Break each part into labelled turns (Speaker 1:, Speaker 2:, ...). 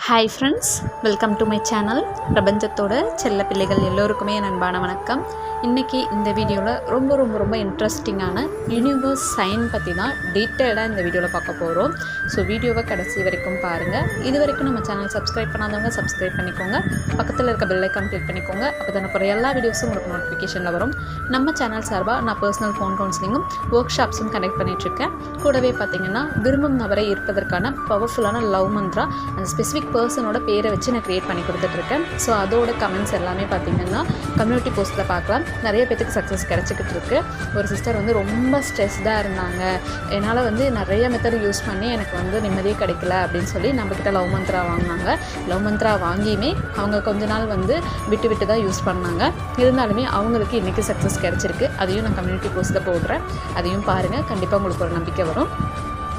Speaker 1: Hi friends, welcome to my channel. பிரபஞ்சத்தோட செல்ல பிள்ளைகள் எல்லோருக்குமே என் அன்பான வணக்கம். இன்றைக்கி இந்த வீடியோவில் ரொம்ப இன்ட்ரெஸ்டிங்கான யூனிவர்ஸ் சைன் பற்றி தான் டீட்டெயிலாக இந்த வீடியோவில் பார்க்க போகிறோம். ஸோ வீடியோவை கடைசி வரைக்கும் பாருங்கள். இது வரைக்கும் நம்ம சேனல் சப்ஸ்கிரைப் பண்ணாதவங்க சப்ஸ்கிரைப் பண்ணிக்கோங்க. பக்கத்தில் இருக்க பெல் ஐக்கான் கிளிக் பண்ணிக்கோங்க. அப்போ தான் போகிற எல்லா வீடியோஸும் உங்களுக்கு நோட்டிஃபிகேஷனில் வரும். நம்ம சேனல் சார்பாக நான் பர்சனல் ஃபோன் கவுன்சிலிங்கும் ஒர்க் ஷாப்ஸும் கனெக்ட் பண்ணிகிட்ருக்கேன். கூடவே பார்த்திங்கன்னா விரும்பும் நபரை இருப்பதற்கான பவர்ஃபுல்லான லவ் மந்த்ரா அந்த ஸ்பெசிஃபிக் பர்சனோட பேரை வச்சு நான் க்ரியேட் பண்ணி கொடுத்துட்ருக்கேன். ஸோ அதோட கமெண்ட்ஸ் எல்லாமே பார்த்திங்கன்னா கம்யூனிட்டி போஸ்ட்டில் பார்க்கலாம். நிறைய பேருக்கு சக்ஸஸ் கிடச்சிக்கிட்டு இருக்கு. ஒரு சிஸ்டர் வந்து ரொம்ப ஸ்ட்ரெஸ்டாக இருந்தாங்க, என்னால் வந்து நிறைய மெத்தட் யூஸ் பண்ணி எனக்கு வந்து நிம்மதியே கிடைக்கல அப்படின்னு சொல்லி நம்மக்கிட்ட லவ் மந்த்ரா வாங்கினாங்க. லவ் மந்த்ரா வாங்கியுமே அவங்க கொஞ்ச நாள் வந்து விட்டு தான் யூஸ் பண்ணாங்க. இருந்தாலுமே அவங்களுக்கு இன்றைக்கி சக்ஸஸ் கிடச்சிருக்கு. அதையும் நான் கம்யூனிட்டி போஸ்ட்டில் போடுறேன். அதையும் பாருங்கள், கண்டிப்பாக உங்களுக்கு ஒரு நம்பிக்கை வரும்.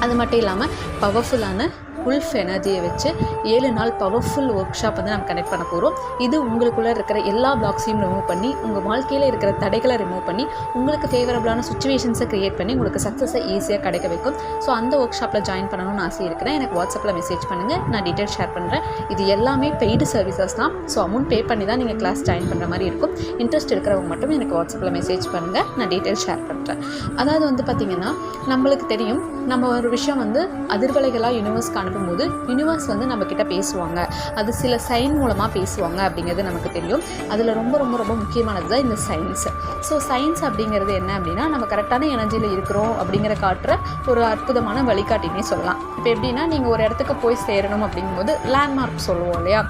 Speaker 1: அது மட்டும் இல்லாமல் பவர்ஃபுல்லான உல்ஃப் எனர்ஜியை வச்சு 7 நாள் பவர்ஃபுல் ஒர்க் ஷாப் வந்து நம்ம கனெக்ட் பண்ண போகிறோம். இது உங்களுக்குள்ளே இருக்கிற எல்லா பிளாக்ஸையும் ரிமூவ் பண்ணி, உங்கள் வாழ்க்கையில் இருக்கிற தடைகளை ரிமூவ் பண்ணி, உங்களுக்கு ஃபேவரபுளான சுச்சுவேஷன்ஸை க்ரியேட் பண்ணி உங்களுக்கு சக்ஸஸை ஈஸியாக கிடைக்க வைக்கும். ஸோ அந்த ஒர்க் ஷாப்பில் ஜாயின் பண்ணணும்னு ஆசை இருக்கிறேன். எனக்கு வாட்ஸ்அப்பில் மெசேஜ் பண்ணுங்கள், நான் டீட்டெயில் ஷேர் பண்ணுறேன். இது எல்லாமே பெய்டு சர்வீசஸ் தான். ஸோ அமௌண்ட் பே பண்ணி தான் நீங்கள் கிளாஸ் ஜாயின் பண்ணுற மாதிரி இருக்கும். இன்ட்ரெஸ்ட் இருக்கிறவங்க மட்டும் எனக்கு வாட்ஸ்அப்பில் மெசேஜ் பண்ணுங்கள், நான் டீட்டெயில் ஷேர் பண்ணுறேன். அதாவது வந்து பார்த்திங்கன்னா, நம்மளுக்கு தெரியும், நம்ம ஒரு விஷயம் வந்து அதிர்வலைகளாக யூனிவர்ஸ்க்கு அனுப்பும்போது யூனிவர்ஸ் வந்து நம்மக்கிட்ட பேசுவாங்க. அது சில சைன் மூலமாக பேசுவாங்க அப்படிங்கிறது நமக்கு தெரியும். அதில் ரொம்ப முக்கியமானது தான் இந்த சயின்ஸ். ஸோ சயின்ஸ் அப்படிங்கிறது என்ன அப்படின்னா, நம்ம கரெக்டான எனர்ஜியில் இருக்கிறோம் அப்படிங்கிற காட்டுற ஒரு அற்புதமான வழிகாட்டினே சொல்லலாம். இப்போ எப்படின்னா, நீங்கள் ஒரு இடத்துக்கு போய் சேரணும் அப்படிங்கும்போது லேண்ட்மார்க் சொல்லுவோம் இல்லையா.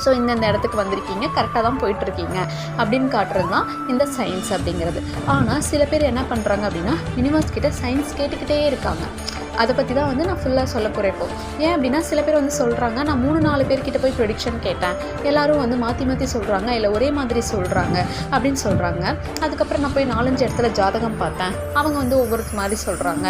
Speaker 1: ஸோ இந்த இடத்துக்கு வந்திருக்கீங்க, கரெக்டாக தான் போயிட்டுருக்கீங்க அப்படின்னு காட்டுறது தான் இந்த சயின்ஸ் அப்படிங்கிறது. ஆனால் சில பேர் என்ன பண்ணுறாங்க அப்படின்னா, யூனிவர்ஸ் கிட்ட சயின்ஸ் கேட்டுக்கிட்டே இருக்காங்க. அதை பற்றி தான் வந்து நான் ஃபுல்லாக சொல்ல போகிறேன் இப்போ. ஏன் அப்படின்னா, சில பேர் வந்து சொல்கிறாங்க, நான் 3-4 பேர்கிட்ட போய் ப்ரெடிக்ஷன் கேட்டேன், எல்லோரும் வந்து மாற்றி சொல்கிறாங்க, இல்லை ஒரே மாதிரி சொல்கிறாங்க அப்படின்னு சொல்கிறாங்க. அதுக்கப்புறம் நான் போய் 4-5 இடத்துல ஜாதகம் பார்த்தேன், அவங்க வந்து ஒவ்வொரு மாதிரி சொல்கிறாங்க.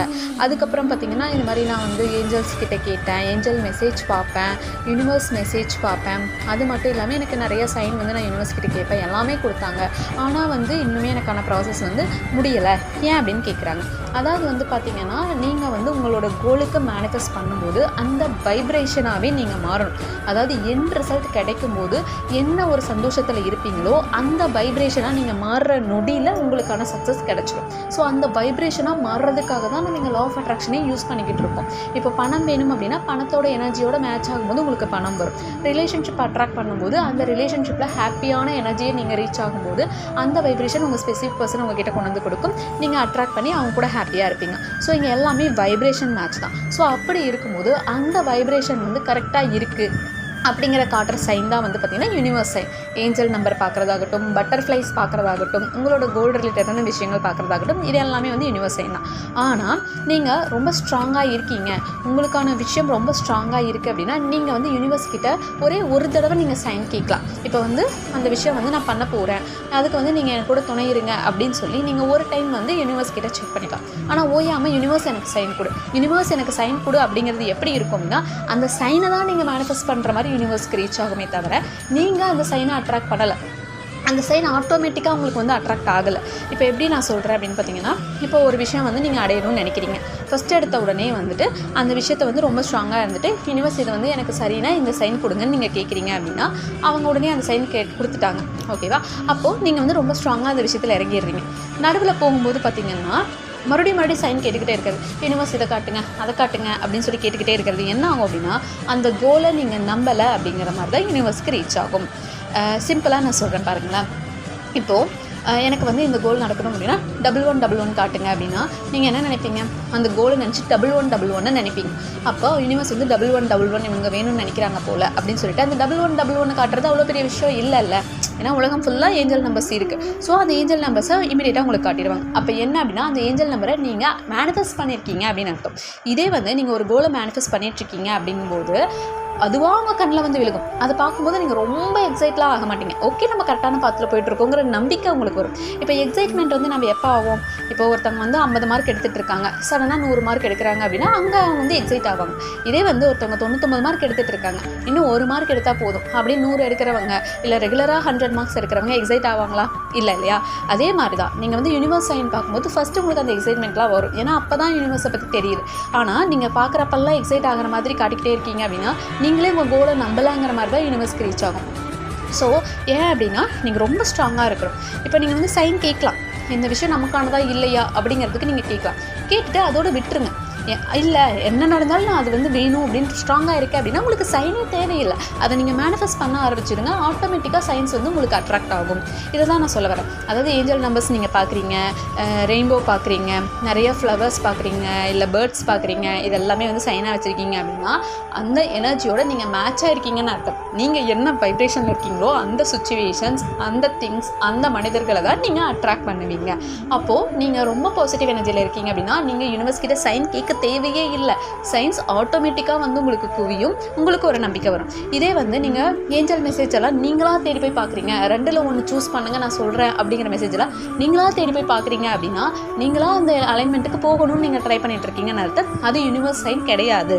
Speaker 1: அதுக்கப்புறம் பார்த்திங்கன்னா, இந்த மாதிரி நான் வந்து ஏஞ்சல்ஸ் கிட்ட கேட்டேன், ஏஞ்சல் மெசேஜ் பார்ப்பேன், யூனிவர்ஸ் மெசேஜ் பார்ப்பேன். அது மட்டும் இல்லாமல் எனக்கு நிறைய சைன் வந்து நான் யூனிவர்ஸ் கிட்ட கேட்பேன், எல்லாமே கொடுத்தாங்க. ஆனால் வந்து இன்னுமே எனக்கான ப்ராசஸ் வந்து முடியலை, ஏன் அப்படின்னு கேட்குறாங்க. அதாவது வந்து பார்த்திங்கன்னா, நீங்கள் வந்து உங்களோட கோலுக்கு மேனிஃபெஸ்ட் பண்ணும்போது அந்த வைப்ரேஷனாகவே நீங்கள் மாறணும். அதாவது என் ரிசல்ட் கிடைக்கும்போது என்ன ஒரு சந்தோஷத்தில் இருப்பீங்களோ அந்த வைப்ரேஷனாக நீங்கள் மாறுற நொடியில் உங்களுக்கான சக்ஸஸ் கிடைச்சிடும். ஸோ அந்த வைப்ரேஷனாக மாறுறதுக்காக தான் நம்ம இங்கே லா ஆஃப் அட்ராக்ஷனே யூஸ் பண்ணிக்கிட்டு இருக்கோம். இப்போ பணம் வேணும் அப்படின்னா பணத்தோட எனர்ஜியோட மேட்ச் ஆகும்போது உங்களுக்கு பணம் வரும். ரிலேஷன்ஷிப் அட்ராக்ட் பண்ணும்போது அந்த ரிலேஷன்ஷிப்பில் ஹாப்பியான எனர்ஜியை நீங்கள் ரீச் ஆகும்போது அந்த வைப்ரேஷன் உங்கள் ஸ்பெசிஃபிக் பர்சன் உங்ககிட்ட கொண்டு வந்து கொடுக்கும். நீங்கள் அட்ராக்ட் பண்ணி அவங்க கூட ஹாப்பியாக இருப்பீங்க. ஸோ இங்கே எல்லாமே வைப்ரேஷன் மேட்ச் தான். ஸோ அப்படி இருக்கும்போது அந்த வைப்ரேஷன் வந்து கரெக்டாக இருக்குது அப்படிங்கிற காட்டுற சைன் தான் வந்து பார்த்திங்கன்னா யூனிவர்ஸ் சைன். ஏஞ்சல் நம்பர் பார்க்குறதாகட்டும், பட்டர்ஃப்ளைஸ் பார்க்குறதாகட்டும், உங்களோட கோல்டு ரிலேட்டடான விஷயங்கள் பார்க்குறதாகட்டும், இது எல்லாமே வந்து யூனிவர்ஸ் சைன் தான். ஆனால் நீங்கள் ரொம்ப ஸ்ட்ராங்காக இருக்கீங்க, உங்களுக்கான விஷயம் ரொம்ப ஸ்ட்ராங்காக இருக்குது அப்படின்னா நீங்கள் வந்து யூனிவர்ஸ் கிட்ட ஒரே ஒரு தடவை நீங்கள் சைன் கேட்கலாம். இப்போ வந்து அந்த விஷயம் வந்து நான் பண்ண போகிறேன், அதுக்கு வந்து நீங்கள் எனக்கு கூட துணை இருங்க அப்படின்னு சொல்லி நீங்கள் ஒரு டைம் வந்து யூனிவர்ஸ் கிட்ட செக் பண்ணிக்கலாம். ஆனால் ஓயாமல் யூனிவர்ஸ் எனக்கு சைன் கொடு, யூனிவர்ஸ் எனக்கு சைன் கொடு அப்படிங்கிறது எப்படி இருக்கும்னா, அந்த சைனை தான் நீங்கள் மேனிஃபெஸ்ட் பண்ணுற மாதிரி யூனிவர்ஸ்க்கு ரீச் ஆகுமே தவிர நீங்கள் அந்த சைனை அட்ராக்ட் பண்ணலை. அந்த சைன் ஆட்டோமேட்டிக்காக உங்களுக்கு வந்து அட்ராக்ட் ஆகலை. இப்போ எப்படி நான் சொல்கிறேன் அப்படின்னு பார்த்தீங்கன்னா, இப்போ ஒரு விஷயம் வந்து நீங்கள் அடையணும்னு நினைக்கிறீங்க. ஃபஸ்ட் எடுத்த உடனே வந்துட்டு அந்த விஷயத்தை வந்து ரொம்ப ஸ்ட்ராங்காக இருந்துட்டு யூனிவர்ஸ் இதை வந்து எனக்கு சரினா இந்த சைன் கொடுங்கன்னு நீங்கள் கேட்குறீங்க அப்படின்னா அவங்க உடனே அந்த சைன் கொடுத்துட்டாங்க. ஓகேவா? அப்போது நீங்கள் வந்து ரொம்ப ஸ்ட்ராங்காக அந்த விஷயத்தில் இறங்கிடுறீங்க. நடுவில் போகும்போது பார்த்திங்கன்னா மறுபடியும் சைன் கேட்டுக்கிட்டே இருக்கிறது, யூனிவர்ஸ் இதை காட்டுங்க அதை காட்டுங்க அப்படின்னு சொல்லி கேட்டுக்கிட்டே இருக்கிறது என்ன ஆகும் அப்படின்னா, அந்த கோலை நீங்கள் நம்பலை அப்படிங்கிற மாதிரி தான் யூனிவர்ஸ்க்கு ரீச் ஆகும். சிம்பிளாக நான் சொல்கிறேன் பாருங்களேன். இப்போது எனக்கு வந்து இந்த கோல் நடக்கணும் அப்படின்னா 1111 காட்டுங்க அப்படின்னா நீங்கள் என்ன நினைப்பீங்க, அந்த கோலை நினச்சி 1111 நினைப்பீங்க. அப்போ யூனிவர்ஸ் வந்து 1111 இவங்க வேணும்னு நினைக்கிறாங்க போல் அப்படின்னு சொல்லிட்டு அந்த 1111 காட்டுறது அவ்வளோ பெரிய விஷயம் இல்லை. ஏன்னா உலகம் ஃபுல்லாக ஏஞ்சல் நம்பர்ஸ் இருக்குது. ஸோ அந்த ஏஞ்சல் நம்பர்ஸை இமீடியட்டாக உங்களுக்கு காட்டிடுவாங்க. அப்போ என்ன அப்படின்னா, அந்த ஏஞ்சல் நம்பரை நீங்கள் மேனிஃபெஸ்ட் பண்ணியிருக்கீங்க அப்படின்னு அர்த்தம். இதே வந்து நீங்கள் ஒரு கோலை மேனிஃபெஸ்ட் பண்ணிட்டுருக்கீங்க அப்படிங்கும்போது அதுவாக அவங்க கண்ணில் வந்து விழுகும். அதை பார்க்கும்போது நீங்கள் ரொம்ப எக்ஸைட்லாம் ஆக மாட்டீங்க. ஓகே, நம்ம கரெக்டான பாத்தில் போயிட்டுருக்கோங்கிற நம்பிக்கை உங்களுக்கு வரும். இப்போ எக்ஸைட்மெண்ட் வந்து நம்ம எப்போ ஆகும், இப்போ ஒருத்தவங்க வந்து 50 மார்க் எடுத்துகிட்டு இருக்காங்க, சடனாக 100 மார்க் எடுக்கிறாங்க அப்படின்னா அங்கே அவங்க வந்து எக்ஸைட் ஆவாங்க. இதே வந்து ஒருத்தவங்க 99 மார்க் எடுத்துகிட்டு இருக்காங்க, இன்னும் 1 மார்க் எடுத்தால் போதும் அப்படின்னு 100 எடுக்கிறவங்க இல்லை ரெகுலராக 100 மார்க்ஸ் எடுக்கிறவங்க எக்ஸைட் ஆவாங்களா? இல்லை இல்லையா? அதே மாதிரி தான் நீங்கள் வந்து யூனிவர்ஸ் சைன் பார்க்கும்போது ஃபஸ்ட்டு உங்களுக்கு அந்த எக்ஸைட்மெண்ட்லாம் வரும். ஏன்னா அப்போ தான் யூனிவர்ஸை பற்றி தெரியுது. ஆனால் நீங்கள் பார்க்குறப்பெல்லாம் எக்ஸைட் ஆகிற மாதிரி காட்டிக்கிட்டே இருக்கீங்க அப்படின்னா நீங்களே உங்கள் கோலை நம்பலாங்கிற மாதிரி தான் யூனிவர்ஸ்க்கு ரீச் ஆகும். ஸோ ஏன் அப்படின்னா நீங்கள் ரொம்ப ஸ்ட்ராங்காக இருக்கணும். இப்போ நீங்கள் வந்து சைன் கேட்கலாம், இந்த விஷயம் நமக்கானதா இல்லையா அப்படிங்கிறதுக்கு நீங்கள் கேட்கலாம். கேட்டுட்டு அதோடு விட்டுருங்க. இல்லை என்ன நடந்தாலும் நான் அது வந்து வேணும் அப்படின்னு ஸ்ட்ராங்காக இருக்கேன் அப்படின்னா உங்களுக்கு சைனே தேவையில்லை. அதை நீங்கள் மேனிஃபெஸ்ட் பண்ண ஆரம்பிச்சிடுங்க. ஆட்டோமேட்டிக்காக சைன்ஸ் வந்து உங்களுக்கு அட்ராக்ட் ஆகும். இதை தான் நான் சொல்ல வரேன். அதாவது ஏஞ்சல் நம்பர்ஸ் நீங்கள் பார்க்குறீங்க, ரெயின்போ பார்க்குறீங்க, நிறைய ஃப்ளவர்ஸ் பார்க்குறீங்க, இல்லை பேர்ட்ஸ் பார்க்குறீங்க, இது எல்லாமே வந்து சைனாக வச்சுருக்கீங்க அப்படின்னா அந்த எனர்ஜியோட நீங்கள் மேட்சாக இருக்கீங்கன்னு அர்த்தம். நீங்கள் என்ன வைப்ரேஷனில் இருக்கீங்களோ அந்த சுச்சுவேஷன்ஸ், அந்த திங்ஸ், அந்த மனிதர்களை தான் நீங்கள் அட்ராக்ட் பண்ணுவீங்க. அப்போது நீங்கள் ரொம்ப பாசிட்டிவ் எனர்ஜியில் இருக்கீங்க அப்படின்னா நீங்கள் யூனிவர்ஸ் கிட்ட சைன் கேட்க தேவையே இல்லை. சயின்ஸ் ஆட்டோமேட்டிக்காக வந்து உங்களுக்கு குவியும், உங்களுக்கு ஒரு நம்பிக்கை வரும். இதே வந்து நீங்கள் ஏஞ்சல் மெசேஜ் எல்லாம் நீங்களாக தேடி போய் பார்க்குறீங்க, 2ல் 1 சூஸ் பண்ணுங்கள் நான் சொல்கிறேன் அப்படிங்கிற மெசேஜெல்லாம் நீங்களாக தேடி போய் பார்க்குறீங்க அப்படின்னா நீங்களாக அந்த அலைன்மெண்ட்டுக்கு போகணும்னு நீங்கள் ட்ரை பண்ணிட்டு இருக்கீங்கன்னு அர்த்தம். அது யூனிவர்ஸ் சைன் கிடையாது.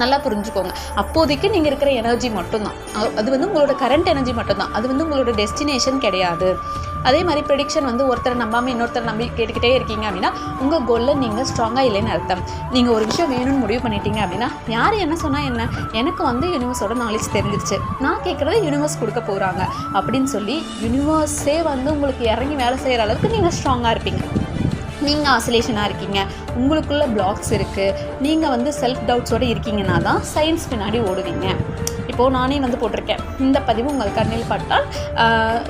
Speaker 1: நல்லா புரிஞ்சுக்கோங்க. அப்போதைக்கு நீங்கள் இருக்கிற எனர்ஜி மட்டும்தான், அது வந்து உங்களோட கரண்ட் எனர்ஜி மட்டும்தான், அது வந்து உங்களோட டெஸ்டினேஷன் கிடையாது. அதே மாதிரி ப்ரெடிக்ஷன் வந்து ஒருத்தரை நம்பாமல் இன்னொருத்தரை நம்பி கேட்டுக்கிட்டே இருக்கீங்க அப்படின்னா உங்கள் கோலில் நீங்கள் ஸ்ட்ராங்காக இல்லைன்னு அர்த்தம். நீங்கள் ஒரு விஷயம் வேணும்னு முடிவு பண்ணிட்டீங்க அப்படின்னா யார் என்ன சொன்னால் என்ன, எனக்கு வந்து யூனிவர்ஸோட நாலேஜ் தெரிஞ்சிருச்சு, நான் கேட்குறத யூனிவர்ஸ் கொடுக்க போகிறாங்க அப்படின்னு சொல்லி யூனிவர்ஸே வந்து உங்களுக்கு இறங்கி வேலை செய்கிற அளவுக்கு நீங்கள் ஸ்ட்ராங்காக இருப்பீங்க. நீங்கள் ஆசிலேஷனாக இருக்கீங்க, உங்களுக்குள்ள பிளாக்ஸ் இருக்குது, நீங்கள் வந்து செல்ஃப் டவுட்ஸோடு இருக்கீங்கன்னா தான் சயின்ஸ் பின்னாடி ஓடுவீங்க. இப்போது நானே வந்து போட்டிருக்கேன், இந்த பதிவு உங்கள் கண்ணில் பட்டால்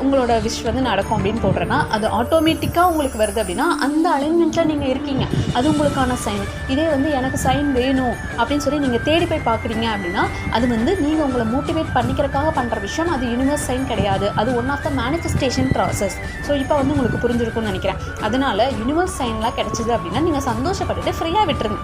Speaker 1: உங்களோட விஷ் வந்து நடக்கும் அப்படின்னு போடுறேன்னா அது ஆட்டோமேட்டிக்காக உங்களுக்கு வருது அப்படின்னா அந்த அலைன்மெண்ட்டில் நீங்கள் இருக்கீங்க, அது உங்களுக்கான சைன். இதே வந்து எனக்கு சைன் வேணும் அப்படின்னு சொல்லி நீங்கள் தேடி போய் பார்க்குறீங்க அப்படின்னா அது வந்து நீங்கள் உங்களை மோட்டிவேட் பண்ணிக்கிறதுக்காக பண்ணுற விஷயம், அது யூனிவர்ஸ் சைன் கிடையாது, அது one of the manifestation process. So இப்போ வந்து உங்களுக்கு புரிஞ்சிருக்கும்னு நினைக்கிறேன். அதனால் யூனிவர்ஸ் சைன்லாம் கிடச்சிது அப்படின்னா நீங்கள் சந்தோஷப்பட்டுட்டு ஃப்ரீயாக விட்டுருங்க.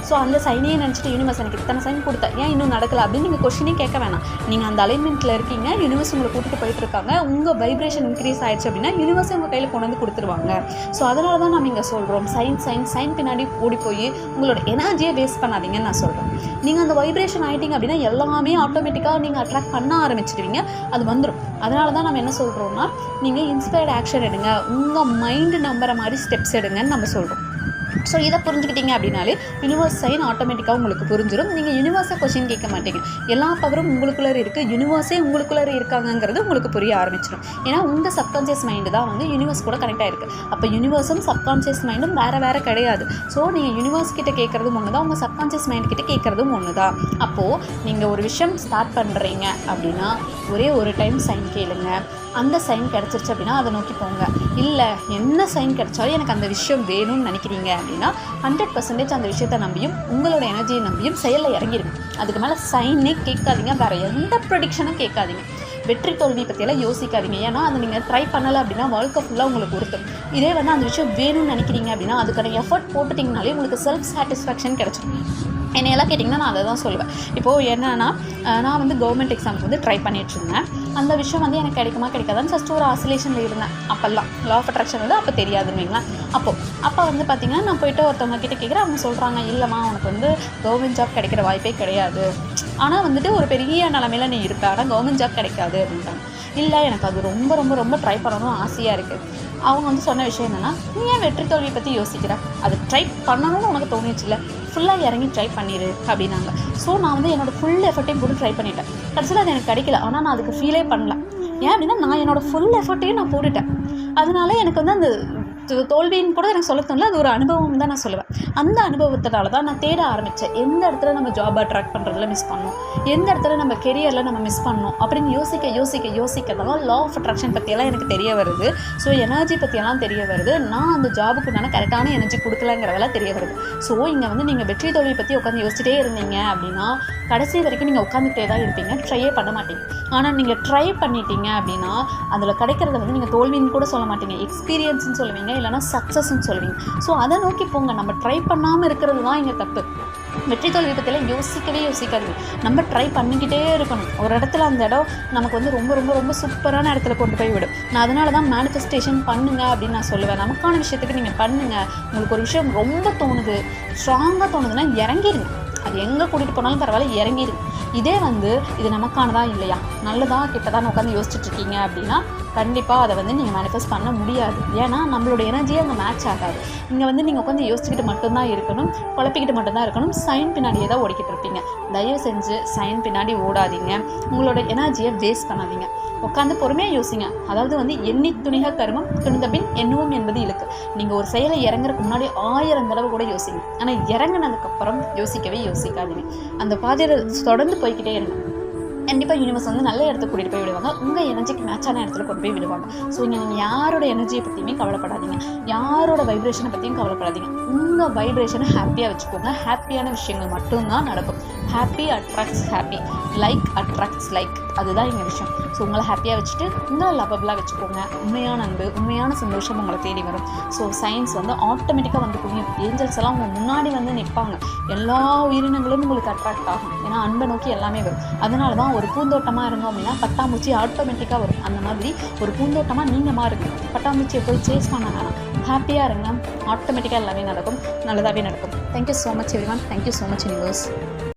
Speaker 1: ஸோ அந்த சைனையே நினச்சிட்டு யூனிவர்ஸ் எனக்கு இத்தனை சைன் கொடுத்தா ஏன் இன்னும் நடக்கலை அப்படின்னு நீங்கள் கொஸ்டினே கேட்க வேணாம். நீங்கள் அந்த அலைன்மெண்ட்டில் இருக்கீங்க, யூனிவர்ஸ் உங்களை கூட்டிட்டு போயிட்டு இருக்காங்க, உங்கள் வைப்ரேஷன் இன்க்ரீஸ் ஆயிடுச்சு அப்படின்னா யூனிவர்ஸ் உங்கள் கையில் கொண்டு வந்து கொடுத்துருவாங்க. ஸோ அதனால தான் நம்ம இங்கே சொல்கிறோம் சைன் பின்னாடி ஓடி போய் உங்களோட எனர்ஜியை வேஸ்ட் பண்ணாதீங்கன்னு நான் சொல்கிறேன். நீங்கள் அந்த வைப்ரேஷன் ஆகிட்டீங்க அப்படின்னா எல்லாமே ஆட்டோமேட்டிக்காக நீங்கள் அட்ராக்ட் பண்ண ஆரம்பிச்சிடுவீங்க, அது வந்துடும். அதனால தான் நம்ம என்ன சொல்கிறோம்னா நீங்கள் இன்ஸ்பயர்ட் ஆக்ஷன் எடுங்க, உங்கள் மைண்டு நம்புற மாதிரி ஸ்டெப்ஸ் எடுங்கன்னு நம்ம சொல்கிறோம். ஸோ இதை புரிஞ்சுக்கிட்டீங்க அப்படின்னாலே யூனிவர்ஸ் சைன் ஆட்டோமேட்டிக்காக உங்களுக்கு புரிஞ்சிடும். நீங்கள் யூனிவர்ஸை கொஸ்டின் கேட்க மாட்டீங்க, எல்லா பவரும் உங்களுக்குள்ளே இருக்குது, யூனிவர்ஸே உங்களுக்குள்ளே இருக்காங்கிறது உங்களுக்கு புரிய ஆரம்பிச்சிடும். ஏன்னா உங்கள் சப்கான்ஷியஸ் மைண்டு தான் வந்து யூனிவர்ஸ் கூட கனெக்ட் ஆகிருக்கு. அப்போ யூனிவர்ஸும் சப்கான்ஷியஸ் மைண்டும் வேறு கிடையாது. ஸோ நீங்கள் யூனிவர்ஸ் கிட்ட கேட்குறதும் ஒன்று தான், உங்கள் சப்கான்ஷியஸ் மைண்ட் கிட்ட கேட்குறதும் ஒன்று தான். அப்போது நீங்கள் ஒரு விஷயம் ஸ்டார்ட் பண்ணுறீங்க அப்படின்னா ஒரே ஒரு டைம் சைன் கேளுங்க, அந்த சைன் கிடச்சிருச்சு அப்படின்னா அதை நோக்கி போங்க. இல்லை என்ன சைன் கிடச்சாலும் எனக்கு அந்த விஷயம் வேணும்னு நினைக்கிறீங்க அப்படின்னா 100% அந்த விஷயத்தை நம்பியும் உங்களோட எனர்ஜியை நம்பியும் செயலில் இறங்கிடுங்க. அதுக்கு மேலே சைனே கேட்காதீங்க, வேறு எந்த ப்ரெடிக்ஷனும் கேட்காதீங்க, வெற்றி தோல்வி பற்றியெல்லாம் யோசிக்காதீங்க. ஏன்னா அதை நீங்கள் ட்ரை பண்ணலை அப்படின்னா வாழ்க்கை ஃபுல்லாக உங்களுக்கு ஒருத்தம். இதே வந்து அந்த விஷயம் வேணும்னு நினைக்கிறீங்க அப்படின்னா அதுக்கான எஃபர்ட் போட்டுட்டிங்கனாலே உங்களுக்கு செல்ஃப் சாட்டிஸ்ஃபேக்ஷன் கிடச்சிடும். என்னையெல்லாம் கேட்டிங்கன்னா நான் அதை தான் சொல்லுவேன். இப்போது என்னென்னா நான் வந்து கவர்மெண்ட் எக்ஸாமுக்கு வந்து ட்ரை பண்ணிகிட்டு இருந்தேன். அந்த விஷயம் வந்து எனக்கு கிடைக்குமா கிடைக்காதான்னு ஃபஸ்ட்டு ஒரு ஆசிலேஷனில் இருந்தேன். அப்போல்லாம் லா ஆஃப் அட்ராக்ஷன் வந்து அப்போ தெரியாதுன்னு வைங்களேன். அப்போ வந்து பார்த்திங்கன்னா நான் போய்ட்டு ஒருத்தவங்க கிட்டே கேட்குறேன், அவங்க சொல்கிறாங்க இல்லைம்மா உனக்கு வந்து கவர்மெண்ட் ஜாப் கிடைக்கிற வாய்ப்பே கிடையாது, ஆனால் வந்துட்டு ஒரு பெரிய நிலமையில நீ இருப்ப, ஆனால் கவர்மெண்ட் ஜாப் கிடைக்காது அப்படின்ட்டாங்க. இல்லை எனக்கு அது ரொம்ப ரொம்ப ரொம்ப ட்ரை பண்ணணும் ஆசையாக இருக்குது. அவங்க வந்து சொன்ன விஷயம் என்னென்னா நீ ஏன் வெற்றி தோல்வியை பற்றி யோசிக்கிற, அது ட்ரை பண்ணணும்னு உனக்கு தோணிச்சுல, ஃபுல்லாக இறங்கி ட்ரை பண்ணிடு அப்படின்னாங்க. ஸோ நான் வந்து என்னோடய ஃபுல் எஃபர்ட்டையும் போட்டு ட்ரை பண்ணிட்டேன். கடைசியில் அது எனக்கு கிடைக்கல, ஆனால் நான் அதுக்கு ஃபீலே பண்ணல. ஏன் அப்படின்னா நான் என்னோடய ஃபுல் எஃபர்ட்டையும் நான் போட்டுட்டேன். அதனால எனக்கு வந்து அந்த தோல்வின்னு கூட எனக்கு சொல்ல தோணல, அது ஒரு அனுபவம் தான் நான் சொல்லுவேன். அந்த அனுபவத்தினால தான் நான் தேட ஆரம்பித்தேன், எந்த இடத்துல நம்ம ஜாப் அட்ராக்ட் பண்ணுறதுல மிஸ் பண்ணோம், எந்த இடத்துல நம்ம கெரியரில் நம்ம மிஸ் பண்ணோம் அப்படின்னு யோசிக்க தான் லா ஆஃப் அட்ராக்ஷன் பற்றியெல்லாம் எனக்கு தெரிய வருது. ஸோ எனர்ஜி பற்றியெல்லாம் தெரிய வருது, நான் அந்த ஜாபுக்குண்டான கரெக்டான எனர்ஜி கொடுக்கலங்கிறதெல்லாம் தெரிய வருது. ஸோ இங்கே வந்து நீங்கள் வெற்றி தோல்வி பற்றி உட்காந்து யோசிச்சிட்டே இருந்தீங்க அப்படின்னா கடைசி வரைக்கும் நீங்கள் உட்காந்துக்கிட்டே தான் இருப்பீங்க, ட்ரையே பண்ண மாட்டீங்க. ஆனால் நீங்கள் ட்ரை பண்ணிட்டீங்க அப்படின்னா அதில் கிடைக்கிறத வந்து நீங்கள் தோல்வின்னு கூட சொல்ல மாட்டீங்க, எக்ஸ்பீரியன்ஸ்னு சொல்லுவீங்க, இல்லைனா சக்ஸஸ்ன்னு சொல்லுவீங்க. ஸோ அதை நோக்கி போங்க. நம்ம ட்ரை பண்ணாமல் இருக்கிறது தான் இங்கே தப்பு. வெற்றி தோல்வி பற்றியெல்லாம் யோசிக்காதீங்க. நம்ம ட்ரை பண்ணிக்கிட்டே இருக்கணும். ஒரு இடத்துல அந்த இடம் நமக்கு வந்து ரொம்ப ரொம்ப ரொம்ப சூப்பரான இடத்துல கொண்டு போய் விடும். நான் அதனால தான் மேனிஃபெஸ்டேஷன் பண்ணுங்க அப்படின்னு நான் சொல்லுவேன். நமக்கான விஷயத்துக்கு நீங்கள் பண்ணுங்கள். உங்களுக்கு ஒரு விஷயம் ரொம்ப தோணுது, ஸ்ட்ராங்காக தோணுதுன்னா இறங்கிடுங்க. அது எங்கே கூட்டிகிட்டு போனாலும் பரவாயில்ல, இறங்கிடுங்க. இதே வந்து இது நமக்கானதா இல்லையா, நல்லதா கெட்டதான்னு உட்காந்து யோசிச்சுட்டு இருக்கீங்க அப்படின்னா கண்டிப்பாக அதை வந்து நீங்கள் மேனிஃபெஸ்ட் பண்ண முடியாது. ஏன்னா நம்மளோட எனர்ஜியே அங்கே மேட்ச் ஆகாது. இங்கே வந்து நீங்கள் உட்காந்து யோசிச்சுக்கிட்டு மட்டும்தான் இருக்கணும், குழப்பிக்கிட்டு மட்டும்தான் இருக்கணும், சைன் பின்னாடியே தான் ஓடிக்கிட்டு இருப்பீங்க. தயவு செஞ்சு சைன் பின்னாடி ஓடாதீங்க, உங்களோட எனர்ஜியை வேஸ்ட் பண்ணாதீங்க. உட்காந்து பொறுமையாக யோசிங்க. அதாவது வந்து எண்ணி துணிக கருமம் துணிந்த பின் எண்ணுவோம் என்பது இருக்கு. நீங்கள் ஒரு செயலை இறங்குறதுக்கு முன்னாடி 1000 தடவை கூட யோசிங்க. ஆனால் இறங்கினதுக்கப்புறம் யோசிக்கவே யோசிக்காதீங்க. அந்த பாதையில் தொடர்ந்து போய்கிட்டே இருங்க. கண்டிப்பாக யூனிவர்ஸ் வந்து நல்ல இடத்துக்கு கூட்டிகிட்டு போய் விடுவாங்க, உங்கள் எனர்ஜிக்கு மேட்சான இடத்துல கொண்டு போய் விடுவாங்க. ஸோ இங்கே நீங்கள் யாரோட எனர்ஜியை பற்றியுமே கவலைப்படாதீங்க, யாரோட வைப்ரேஷனை பற்றியும் கவலைப்படாதீங்க. உங்கள் வைப்ரேஷனை ஹாப்பியாக வச்சுக்கோங்க. ஹாப்பியான விஷயங்கள் மட்டும்தான் நடக்கும். Happy attracts happy, like attracts like, அதுதான் எங்கள் விஷயம். ஸோ உங்களை ஹாப்பியாக வச்சுட்டு உங்களை லவபிளாக வச்சுக்கோங்க. உண்மையான அன்பு, உண்மையான சந்தோஷம் உங்களை தேடி வரும். ஸோ சயின்ஸ் வந்து ஆட்டோமேட்டிக்காக வந்து புரியும். ஏஞ்சல்ஸ் எல்லாம் உங்கள் முன்னாடி வந்து நிற்பாங்க. எல்லா உயிரினங்களும் உங்களுக்கு அட்ராக்ட் ஆகும். ஏன்னா அன்பை நோக்கி எல்லாமே வரும். அதனால தான் ஒரு பூந்தோட்டமாக இருந்தோம் அப்படின்னா பட்டாம்பூச்சி ஆட்டோமேட்டிக்காக வரும். அந்த மாதிரி ஒரு பூந்தோட்டமாக நீங்கள் மாறுங்க. பட்டாம்பூச்சியை போய் சேஸ் பண்ண வேணாம், ஹாப்பியாக இருங்க. ஆட்டோமேட்டிக்காக எல்லாமே நடக்கும், நல்லதாகவே நடக்கும். Thank you so much everyone. Thank you so much universe.